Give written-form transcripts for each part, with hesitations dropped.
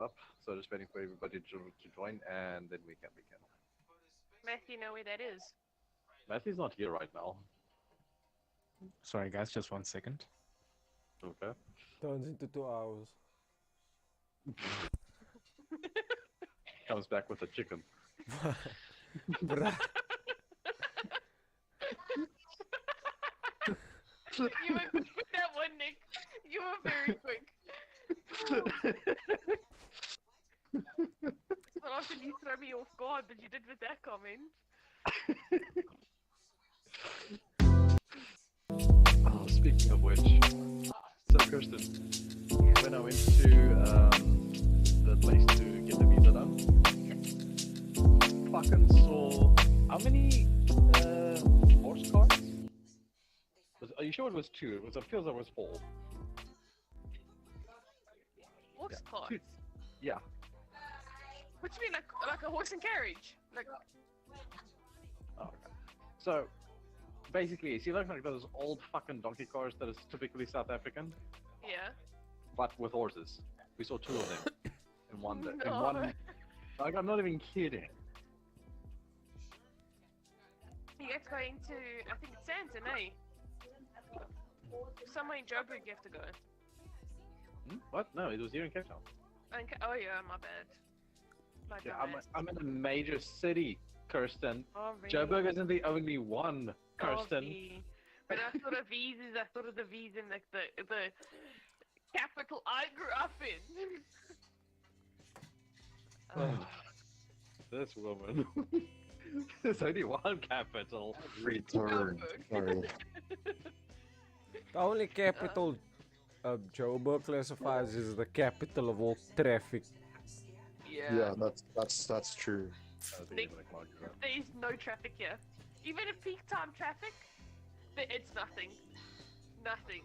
up, so just waiting for everybody to join, and then we can begin. Matthew, know where that is? Matthew's not here right now. Sorry, guys, just 1 second. Okay. Turns into 2 hours. Comes back with a chicken. Bruh. You were quick with that one, Nick. You were very quick. But often you throw me off guard, but you did with that comment. Oh, speaking of which, so Kirsten, when I went to the place to get the visa done, fucking saw how many horse cars? Are you sure it was two? It feels like it was four. Horse Yeah. cars. Yeah. What do you mean, like a horse and carriage? Like, Oh, okay. So basically, you see like those old fucking donkey cars that is typically South African, yeah. but with horses. We saw two of them in one day. In No. one, like I'm not even kidding. You guys going to, I think it's Santon, eh? Somewhere in Joburg you have to go. What? No, it was here in Cape Town. Oh yeah, my bad. My Yeah, dumbass. I'm in a major city, Kirsten. Oh, really? Joburg isn't the only one, Kirsten. Oh, when I thought of visas, I thought of the visa in like the capital I grew up in. This woman. There's only one capital. Return. Sorry. The only capital Joburg classifies is the capital of all traffic. Yeah, that's true. I think Nick, it's like Mark, right? There is no traffic here. Even at peak time traffic, it's nothing. Nothing.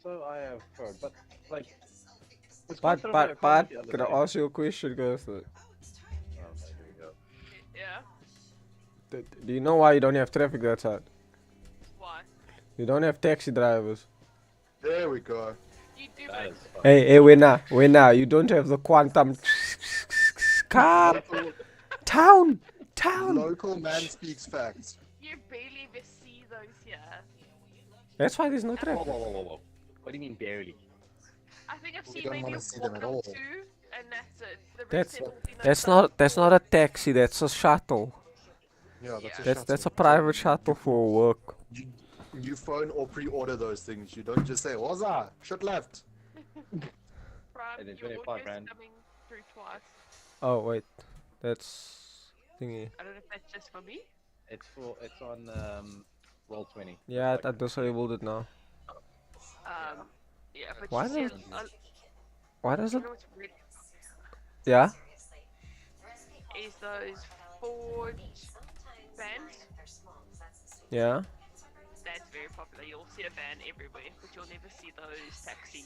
So I have heard, but like. it's But, quite sort of but, like a but, comment the can other I day. ask you a question, guys? Oh, okay, here we go. Yeah. Do you know why you don't have traffic that side? Why? You don't have taxi drivers. There we go. You do, That but is fun. Hey, winner, you don't have the quantum. Car, town. Local man speaks facts. you barely ever see those here. That's why there's no Whoa, traffic. whoa. What do you mean barely? I think I've We seen don't maybe wanna a see them at walk all. or two, and that's it. The rest there will be no That's not a taxi. That's a shuttle. Yeah, that's a That's a shuttle. private shuttle for work. You phone or pre-order those things. You don't just say, "Waza, shut left." Prime, And then your 25 audio's grand. coming through twice. Oh wait, that's thingy. I don't know if that's just for me. It's on roll 20. Yeah, Like, I disabled it now. Yeah, but Why you see, does- Why does you it? know what's really Yeah. is those Ford vans. Yeah. That's very popular. You'll see a van everywhere, but you'll never see those taxi.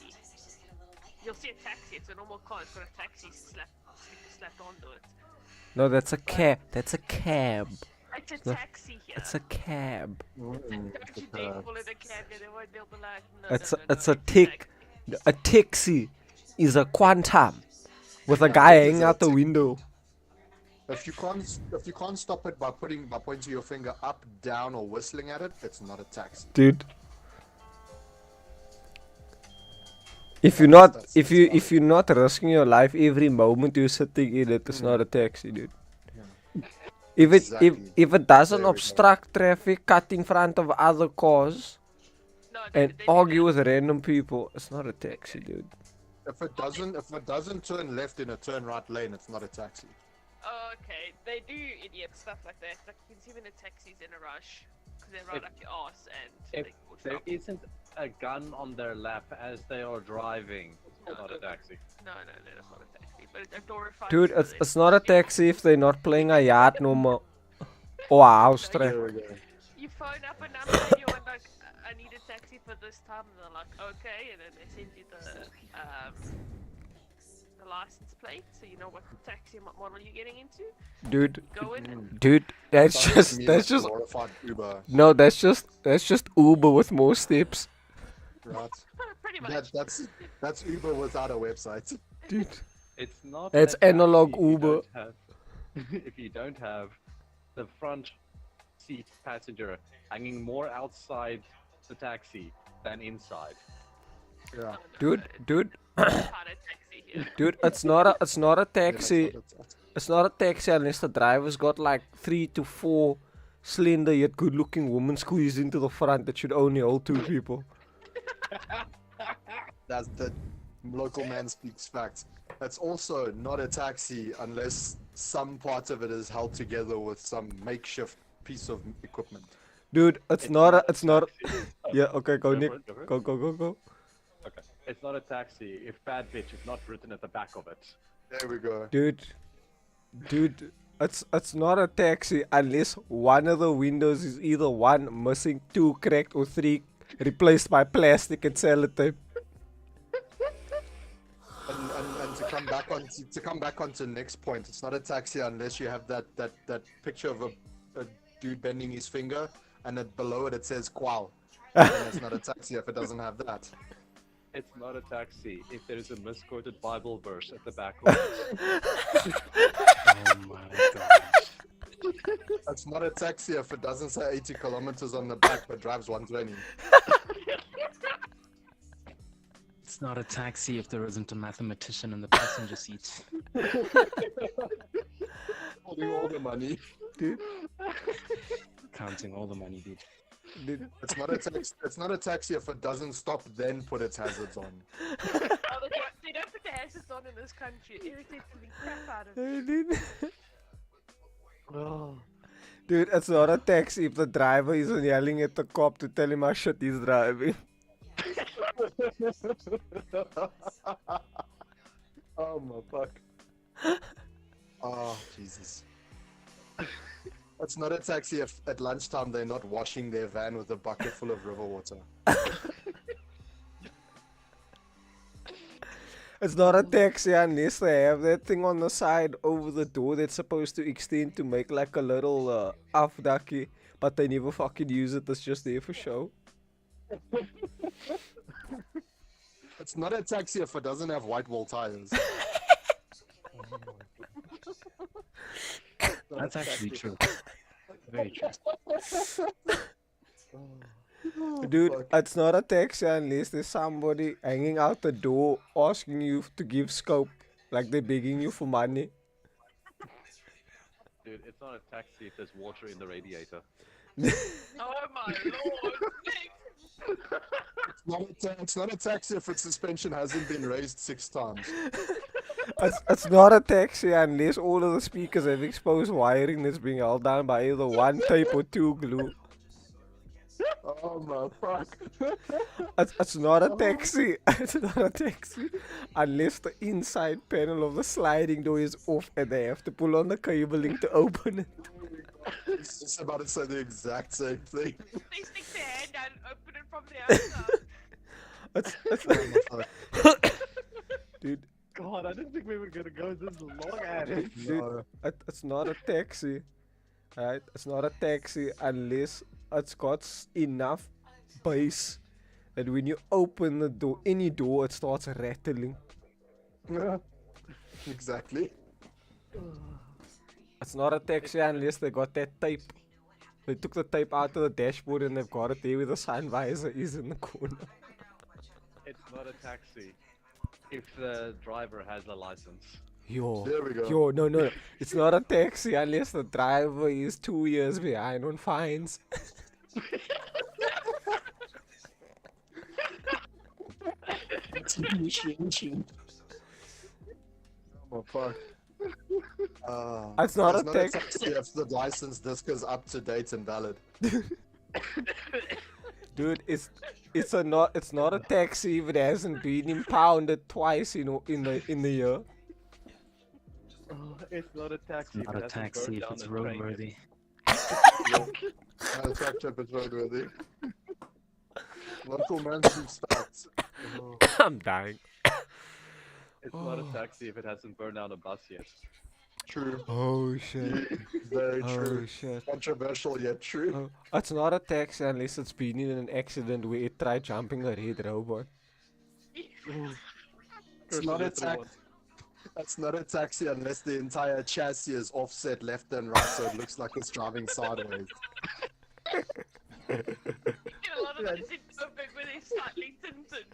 You'll see a taxi. It's a normal car. It's got a taxi slapped onto it. No, that's a cab. That's a cab. It's a No, taxi here. It's a cab. Don't you dare call it a cab. They won't. They'll be like, no, It's no, a, no, it's no, a tick. A taxi is a quantum with a guy hanging out the window. If you can't stop it by pointing your finger up, down, or whistling at it, it's not a taxi. Dude. If you're not risking your life every moment you're sitting in it, it's not a taxi, dude. Exactly. If it doesn't There we go. obstruct traffic, cut in front of other cars, No, and they do argue that. with random people, it's not a taxi, dude. If it doesn't turn left in a turn right lane, it's not a taxi. Oh, okay. They do idiot stuff like that. Like you can see when the taxi's in a rush because they're right If- up your ass and If they will there stop. isn't a gun on their lap as they are driving, it's not a taxi. No, that's not a taxi. But it's a glorified. Dude, for it's not a taxi if they're not playing a yard number or a house track. There we go. You phone up a number and you're like, I need a taxi for this time, and they're like, okay, and then they send you the license plate, so you know what taxi model you're getting into. Dude, Go in. dude, that's Sounds to me just like glorified Uber, no, that's just Uber with more steps. right? Pretty much. That's Uber without a website. Dude. It's not. It's a analog taxi if you Uber. don't have- if you don't have the front seat passenger hanging more outside the taxi than inside. Yeah. Dude, Kind of taxi here. dude, it's not a Yeah, that's taxi. what it's- It's not a taxi unless the driver's got like 3 to 4 slender yet good-looking women squeezed into the front that should only hold 2 people. That's the local man speaks facts. That's also not a taxi unless some part of it is held together with some makeshift piece of equipment. Dude, it's not a, it's not. taxi. Yeah, okay, go Go Nick, for it, go for it. go. Okay. It's not a taxi if bad bitch is not written at the back of it. There we go. Dude, it's not a taxi unless one of the windows is either 1 missing, 2 cracked, or 3 replaced by plastic and sellotape. And to come back onto Nick's point, it's not a taxi unless you have that picture of a dude bending his finger, and below it says "qual." And it's not a taxi if it doesn't have that. It's not a taxi if there is a misquoted Bible verse at the back of it. Oh my gosh. It's not a taxi if it doesn't say 80 kilometers on the back but drives 120. It's not a taxi if there isn't a mathematician in the passenger seat. Holding all the money. Dude, Counting all the money, dude. dude, It's not a taxi if it doesn't stop then put its hazards on. Oh, they don't put the hazards on in this country. It irritates the crap out of me. dude. Oh. Dude, it's not a taxi if the driver isn't yelling at the cop to tell him how shit he's driving. Oh my fuck. Oh Jesus. It's not a taxi if at lunchtime they're not washing their van with a bucket full of river water. It's not a taxi unless they have that thing on the side over the door that's supposed to extend to make like a little afdaki, but they never fucking use it. It's just there for show. It's not a taxi if it doesn't have white wall tires. That's actually true. Very true. Dude, Fuck. it's not a taxi unless there's somebody hanging out the door asking you to give scope, like they're begging you for money. Dude, it's not a taxi if there's water in the radiator. Oh my lord, Nick! It's not a taxi if its suspension hasn't been raised 6 times. It's not a taxi unless all of the speakers have exposed wiring that's being held down by either 1 tape or 2 glue. Oh my fuck. It's not a taxi. It's not a taxi unless the inside panel of the sliding door is off and they have to pull on the cabling to open it. I was just about to say the exact same thing. They stick their hand out and open it from the outside. It's dude, God, I didn't think we were gonna go this long at it. No. it's not a taxi. Right? It's not a taxi unless it's got enough bass that when you open the door, any door, it starts rattling. Exactly. It's not a taxi unless they got that tape. They took the tape out of the dashboard and they've got it there where the sun visor is in the corner. It's not a taxi if the driver has a license. Yo, There we go. yo, no. It's not a taxi unless the driver is 2 years behind on fines. Oh fuck. It's not a it's taxi. taxi if the license disc is up to date and valid. Dude, it's not a taxi if it hasn't been impounded twice in the year. It's not a taxi. Not a taxi if it's roadworthy. Not a taxi if it's roadworthy. Local man speaks facts. I'm dying. It's not a taxi if it hasn't burned down a bus yet. True. Oh shit. Very Oh true. shit. Controversial yet true. Oh, it's not a taxi unless it's been in an accident where it tried jumping a red robot. It's not a taxi. That's not a taxi unless the entire chassis is offset left and right, so it looks like it's driving sideways. You get a lot of those in Coburg where they're slightly tinted.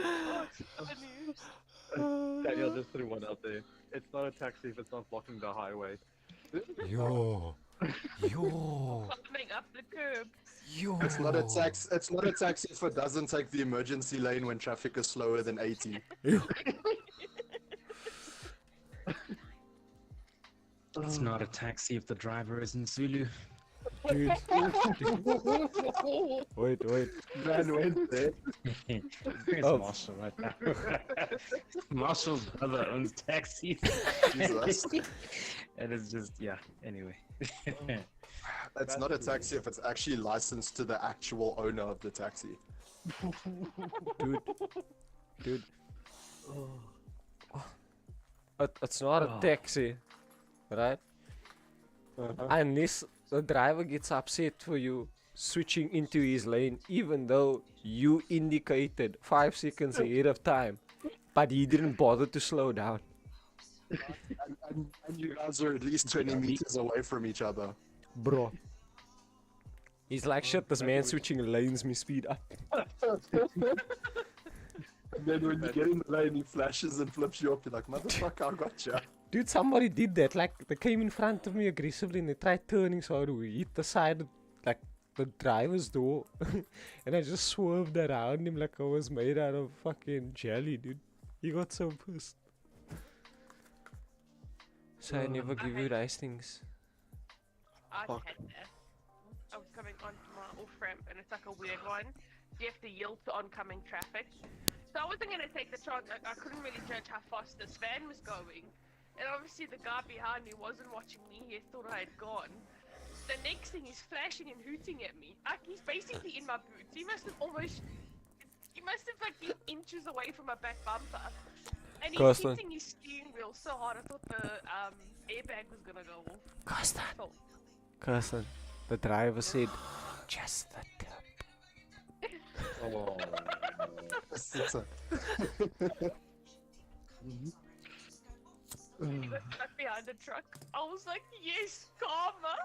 Oh, it's funny. Daniel just threw one out there. It's not a taxi if it's not blocking the highway. Yo. Climbing up the curb. It's not a tax. It's not a taxi if it doesn't take the emergency lane when traffic is slower than 80. It's not a taxi if the driver is in Zulu. Dude. Wait. Man went there. Where's Oh. Marshall right now? Marshall's brother owns taxis. Jesus. And it's just, yeah, anyway. It's not a taxi if it's actually licensed to the actual owner of the taxi. Dude. It's not a taxi, right? Unless the driver gets upset for you switching into his lane, even though you indicated 5 seconds ahead of time, but he didn't bother to slow down. And you guys are at least 20 meters away from each other. Bro. He's like, shit, this man switching lanes me speed up. And then when you get in the lane, he flashes and flips you up. You're like, motherfucker, I gotcha. Dude, somebody did that. Like, they came in front of me aggressively and they tried turning, so I hit the side of, like, the driver's door. And I just swerved around him like I was made out of fucking jelly, dude. He got so pissed. So I never give you nice things. I had that. I was coming onto my off ramp and it's like a weird one. You have to yield to oncoming traffic. So I wasn't gonna take the chance. I couldn't really judge how fast this van was going. And obviously the guy behind me wasn't watching me. He thought I had gone. The next thing he's flashing and hooting at me. Like he's basically in my boots. He must have like been inches away from my back bumper. And he's Carsten. hitting his steering wheel so hard I thought the airbag was gonna go off. Carsten, the driver said, just the tip. Oh. It's a- He got stuck behind the truck. I was like, yes, karma.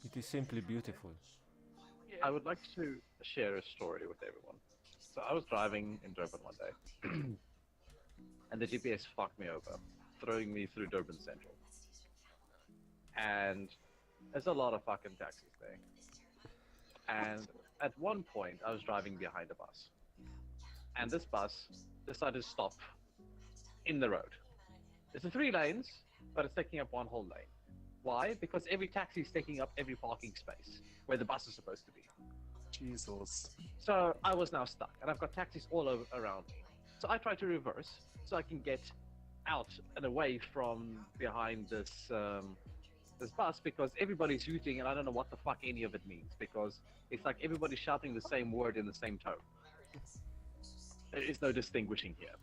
It is simply beautiful. Yeah. I would like to share a story with everyone. So I was driving in Durban one day, and the GPS fucked me over, throwing me through Durban Central. And there's a lot of fucking taxis there. And at one point, I was driving behind a bus, and this bus decided to stop in the road. It's a 3 lanes, but it's taking up one whole lane. Why? Because every taxi is taking up every parking space where the bus is supposed to be. Jesus. So I was now stuck, and I've got taxis all over around me. So I tried to reverse so I can get out and away from behind this this bus, because everybody's hooting and I don't know what the fuck any of it means, because it's like everybody's shouting the same word in the same tone. There is no distinguishing here.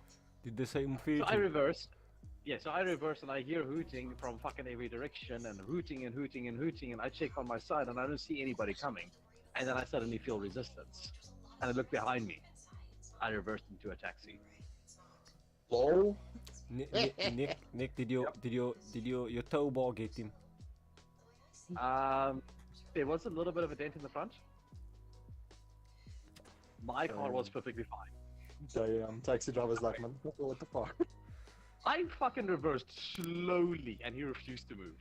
Did the same So thing. I reversed. Yeah, so I reversed and I hear hooting from fucking every direction, and hooting and hooting and hooting, and I check on my side and I don't see anybody coming. And then I suddenly feel resistance. And I look behind me. I reversed into a taxi. Lol. Nick, did your tow bar get him? There was a little bit of a dent in the front. My car was perfectly fine. Damn, taxi driver's like, man, what the fuck? I fucking reversed slowly and he refused to move.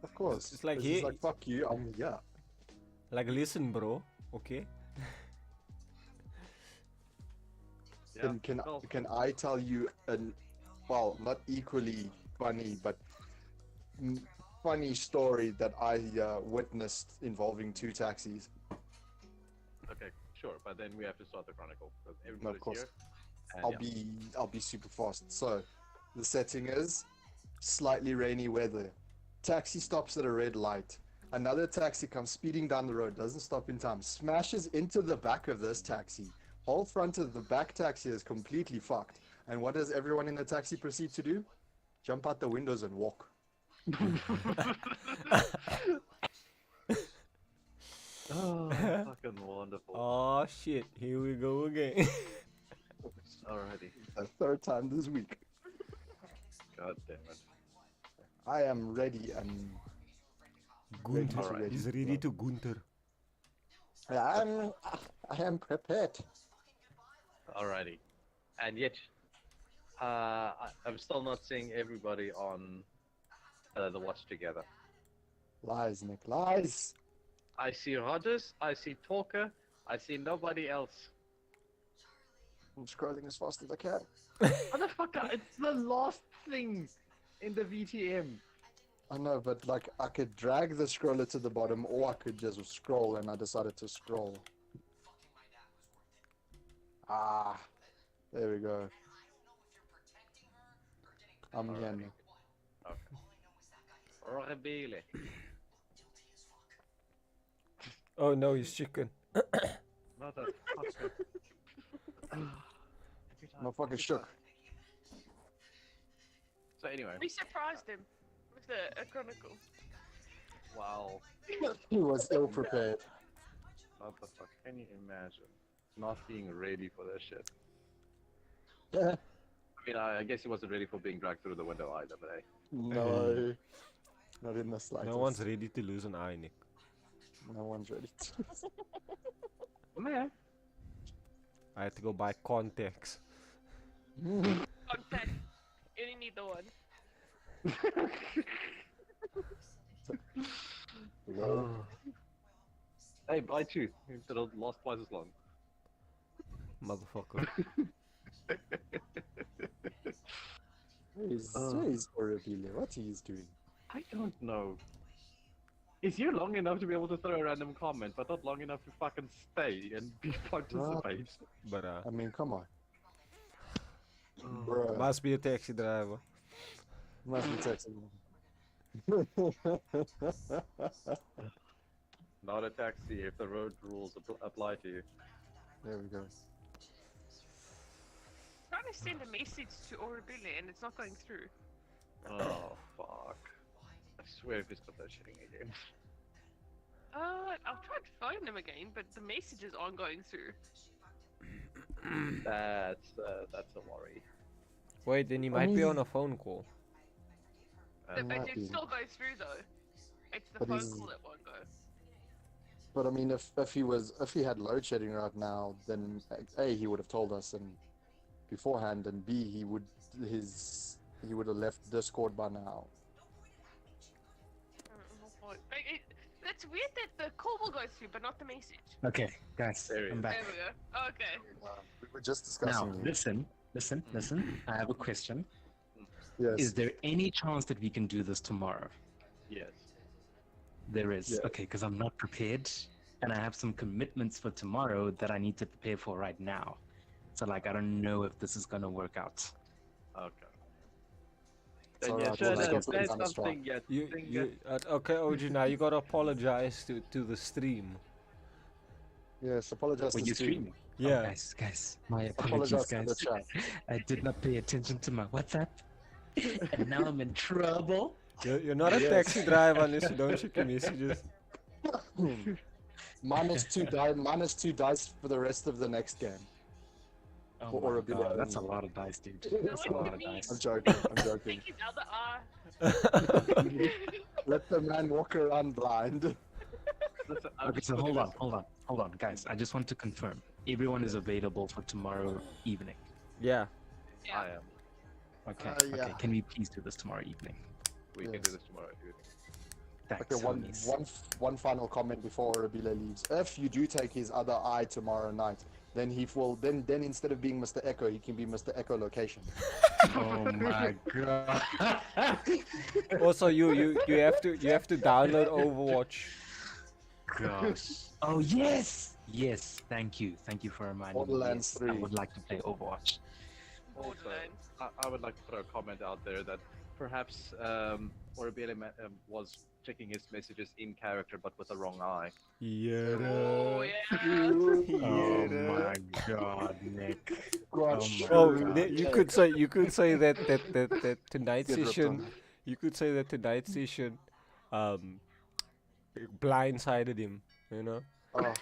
Of course. It's like, he's hey- like, fuck you, I'm here. Like, listen, bro. Okay. Yeah. Can I tell you an, well, not equally funny, but funny story that I witnessed involving 2 taxis? Okay, sure, but then we have to start the chronicle because No, everybody's of course. here. And I'll be super fast. So, the setting is slightly rainy weather. Taxi stops at a red light. Another taxi comes speeding down the road, doesn't stop in time, smashes into the back of this taxi. Whole front of the back taxi is completely fucked. And what does everyone in the taxi proceed to do? Jump out the windows and walk. Oh, fucking wonderful. Oh shit, here we go again. Alrighty. The third time this week. God damn it. I am ready and Gunther. Alright. He's ready to Gunther. I am prepared. Alrighty. And yet, I'm still not seeing everybody on the watch together. Lies, Nick, lies. I see Rogers, I see Talker, I see nobody else. I'm scrolling as fast as I can. Motherfucker, it's the last thing in the VTM. I know, but like I could drag the scroller to the bottom, or I could just scroll, and I decided to scroll. Ah, there we go. I'm here, Alrighty. Nick. Okay. Really? Oh no, he's chicken. Motherfucker. I'm fucking shook. So anyway, We surprised him with a chronicle. wow. He was ill prepared. Motherfucker, can you imagine not being ready for this shit? Yeah. I mean, I guess he wasn't ready for being dragged through the window either, but hey. No, not in the slightest. No one's ready to lose an eye, Nick. No one's ready. Man. I had to go buy contacts. Contact. You only need the one. No. Hey, buy two. It'll last twice as long. Motherfucker. Where's Orabile? What he's doing? I don't know. He's here long enough to be able to throw a random comment, but not long enough to fucking stay and participate. But I mean, come on. Bruh. must be a taxi driver. Must be texting. Not a taxi if the road rules apply to you. There we go. Trying to send a message to Orabile and it's not going through. Oh, fuck. I swear if he's got that shitting again. I'll try to phone him again, but the messages aren't going through. That's a worry. Wait, then he might be on a phone call. But might it be. still goes through though. It's the But phone he's- call that won't go. But I mean, if he had load shedding right now, then A, he would have told us and beforehand, and B, he would have left Discord by now. That's weird that the call will go through, but not the message. Okay, guys, There he I'm is. back. There we go. Okay. We were just Now, discussing. listen. I have a question. Yes. Is there any chance that we can do this tomorrow? Yes. There is. Yeah. Okay, because I'm not prepared, and I have some commitments for tomorrow that I need to prepare for right now. So, like, I don't know if this is gonna work out. Okay. It's Then yeah, alright, sure, we'll there's make it on the something yet. Okay, OG, now you gotta apologize to the stream. Yes. Apologize Were to you Steve. streaming? Yeah. Oh, guys, my apologies, Apologize to the guys. chat. I did not pay attention to my WhatsApp, and now I'm in trouble. You're not a taxi driver unless you don't check your messages. minus two dice for the rest of the next game. Oh Or my a bit God, of- that's a lot of dice, dude. That's a lot of dice. I'm joking. I'm joking. Take his other eye. Let the man walk around blind. Listen, I'm Okay, just so putting hold this- on, guys. I just want to confirm everyone is available for tomorrow evening. Yeah. Yeah. I am. Okay. Yeah. Okay. Can we please do this tomorrow evening? We can Yes. do this tomorrow, dude. Thanks, Okay, homies. one final comment before Rabila leaves. If you do take his other eye tomorrow night, then he will then instead of being Mr. Echo, he can be Mr. Echo Location. Oh my God. Also, you have to download Overwatch. Gosh. Oh yes. Yes. Thank you for reminding me. Borderlands Yes, I 3. would like to play Overwatch. Also, Borderlands. I would like to throw a comment out there that perhaps Orabile was checking his messages in character but with the wrong eye. Yeah. Oh yeah. Oh my God, Nick. Gosh. my Oh, God. you could say that tonight's Get ripped session. on. You could say that tonight's session, blindsided him. You know, Oh, no,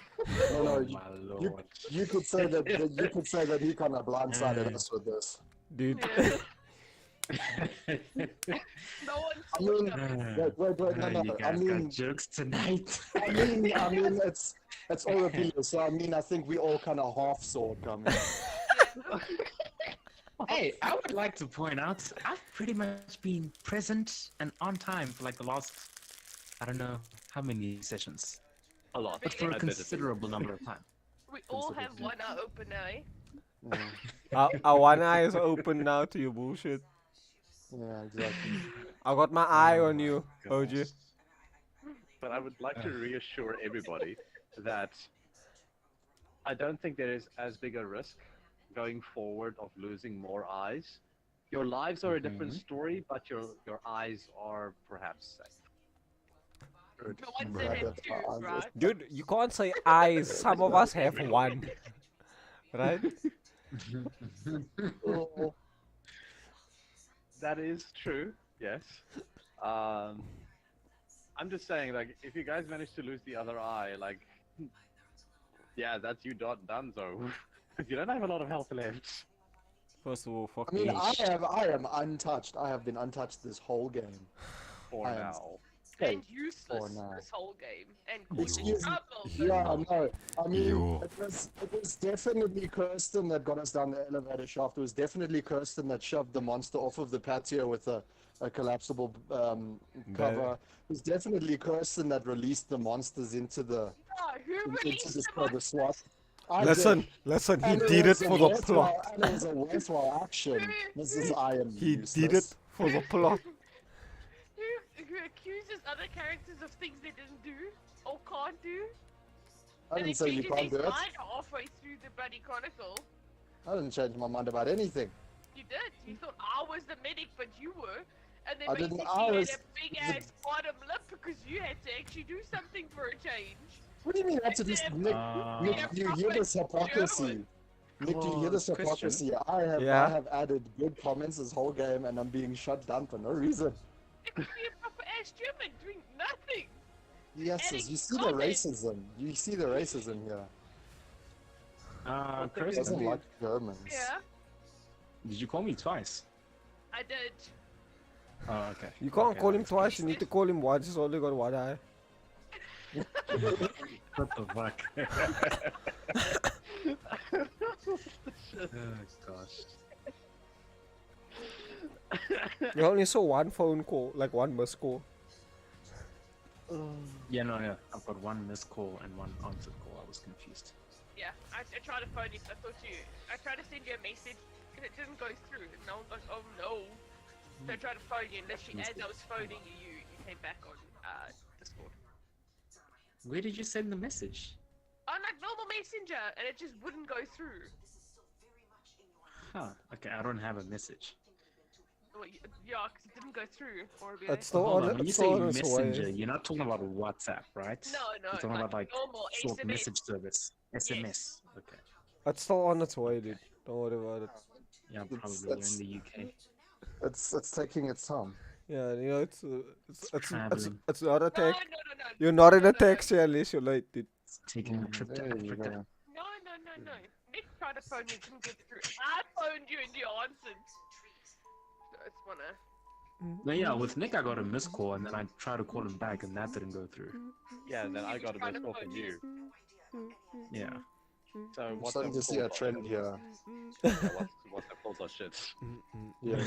Oh you, my you, lord. you could say that he kind of blindsided us with this. Dude. Yeah. No one I saw mean, it coming. wait, no, You I guys mean, got jokes tonight. I mean, it's Orapilio, so I mean, I think we all kind of half saw it coming. Hey, I would like to point out, I've pretty much been present and on time for like the last, I don't know how many sessions, A lot. but for a admittedly. considerable number of time. We all have one eye open now, eh? Our one eye is open now to your bullshit. Yeah, exactly. I got my eye on you, OG. But I would like to reassure everybody that I don't think there is as big a risk going forward of losing more eyes. Your lives are a different story, but your eyes are perhaps safe. The ones that have two, right? Dude, you can't say eyes. Some of us have one. Right? Oh, That is true, yes. I'm just saying, like, if you guys manage to lose the other eye, like, yeah, that's you done, so. You don't have a lot of health left. First of all, fuck I mean, me. I am untouched. I have been untouched this whole game. For I am now. And useless now. this whole game. And causing Excuse me. trouble. this Yeah, whole- no. I mean, Yo. it was definitely Kirsten that got us down the elevator shaft. It was definitely Kirsten that shoved the monster off of the patio with a collapsible cover. It was definitely Kirsten that released the monsters into the No, who released the the SWAT. I Listen, did. he And did it was a for the worthwhile- plot. And it was a worthwhile action. Mrs. I am He useless. did it for the plot. who accuses other characters of things they didn't do or can't do? I And didn't say you changes can't do his it. mind halfway through the bloody chronicle. I didn't change my mind about anything. You did. You thought I was the medic, but you were. And then I didn't- basically I you was- had a big ass bottom lip because you had to actually do something for a change. What do you mean I have to just Nick, Yeah, you hear this hypocrisy? Nick, do you hear this Question. hypocrisy? Yeah. I have added good comments this whole game and I'm being shut down for no reason. It could be a proper ass German doing nothing. Yes, Adding you see the comments. racism. You see the racism here. He Kirsten, doesn't like Germans. Yeah, did you call me twice? I did. Oh, okay. You can't Okay, call him that's twice, you need to call him once. He's only got one eye. good. What the fuck? Oh gosh. You only saw one phone call, like one missed call. Yeah, no. I've got one missed call and one answered call. I was confused. Yeah, I tried to phone you. I thought you. I tried to send you a message and it didn't go through. And I was like, oh no. So I tried to phone you, and literally as I was phoning you, you came back on Discord. Where did you send the message? On like normal messenger, and it just wouldn't go through. Huh. Okay, I don't have a message. Well, yeah, because it didn't go through. Or be It's like, still Hold on, on, when you it's say still on its messenger, way. you're not talking about WhatsApp, right? no, You're talking about like normal short SMS. message service, SMS. Okay. It's still on its way, dude. Don't worry about it. Yeah, It's- probably. You're it's- in the UK. It's taking its time. Yeah, you know, it's traveling. not a No, tech. no. You're not in No, a no, taxi unless you're late, dude. It's taking a trip to There you Africa. go. No. Nick tried to phone you, didn't get through. I phoned you and you answered. So I just wanna. No, yeah, with Nick I got a missed call and then I tried to call him back and that didn't go through. Yeah, and then I got a missed call from you. Yeah. So I'm what's starting to see a trend here. What's the calls are shit. Yeah.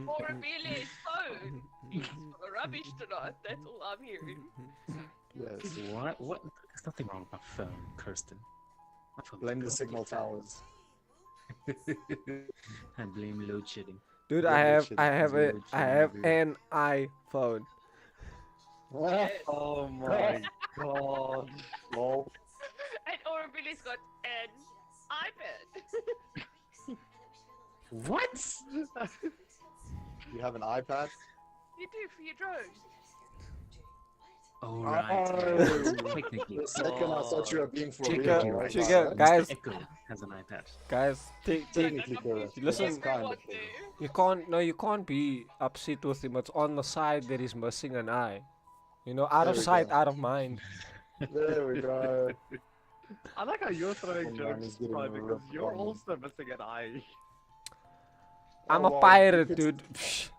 Or Amelia's phone. He's full of rubbish tonight. That's all I'm hearing. Yes. What? What? There's nothing wrong with my phone, Kirsten. My phone Blame the is signal perfect. towers. I blame load shedding. Dude, Yeah, I that have shit is an iPhone. Oh my god. Lol. And Aurelia's got an iPad. What? You have an iPad? You do for your drones. Oh, right. Oh. Technically. For a second, I thought you were being for Chica, real. right? chica, Right? guys, Mr. Echo has an iPad. guys, Technically correct. Listen, Yes, kind Everyone of. do. you can't be upset with him. It's on the side that he's missing an eye. You know, out of There we sight, go. out of mind. There we go. I like how you're throwing And man jokes, is getting Troy, because ripped you're on. also missing an eye. I'm Oh, a well, pirate, dude. Psh.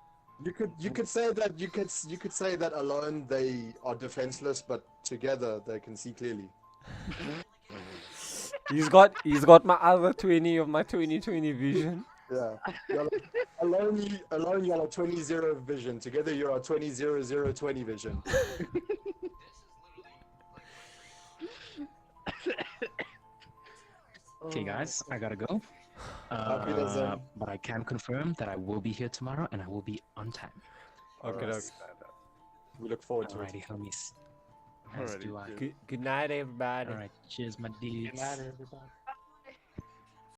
You could say that you could say that alone they are defenseless, but together they can see clearly. He's got my other 20 of my 2020 vision. Yeah. Alone you're a 20-0 vision. Together you're a 20-0-0-20 vision. Okay, guys, I gotta go. Happy Zen. But I can confirm that I will be here tomorrow and I will be on time. Okay, Alright. okay. We look forward to it. Alrighty, homies. As Alrighty, do I. cheers. Good night, everybody. Alright, cheers, my dudes. Good night, everybody.